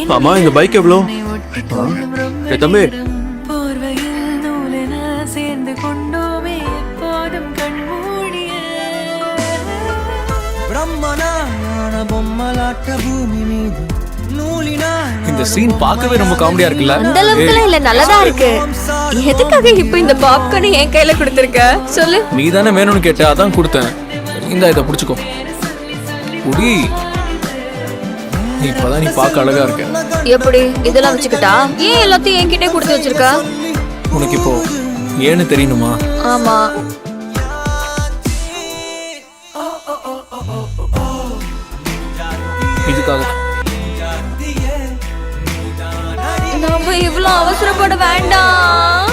மாமா இந்த பைக் எவ்வளோ? தம்பி சேர்ந்து கொண்டோமே எப்போதும் கண்மூடிய பிரம்மனான பொம்மலாட்ட பூமி மீது இந்த சீன் பார்க்கவே ரொம்ப காமெடியா இருக்குல்ல? அந்த அளவுக்கு இல்ல, நல்லதா இருக்கு. எதுக்காக இப்ப இந்த பாப்கார்ன் என் கையில கொடுத்திருக்க சொல்லு? நீ தானே வேணும்னு கேட்ட, அதான் கொடுத்தேன். இந்த இதை புடிச்சுக்கோ குடி. இப்பதான் நீ பார்க்க அழகா இருக்க. எப்படி இதெல்லாம் வச்சுக்கிட்டா? ஏன் எல்லாத்தையும் என்கிட்ட கொடுத்து வச்சிருக்க? உனக்கு இப்போ ஏன்னு தெரியணுமா? ஆமா. இதுக்காக நாம இவ்வளவு அவசரப்பட வேண்டாம்.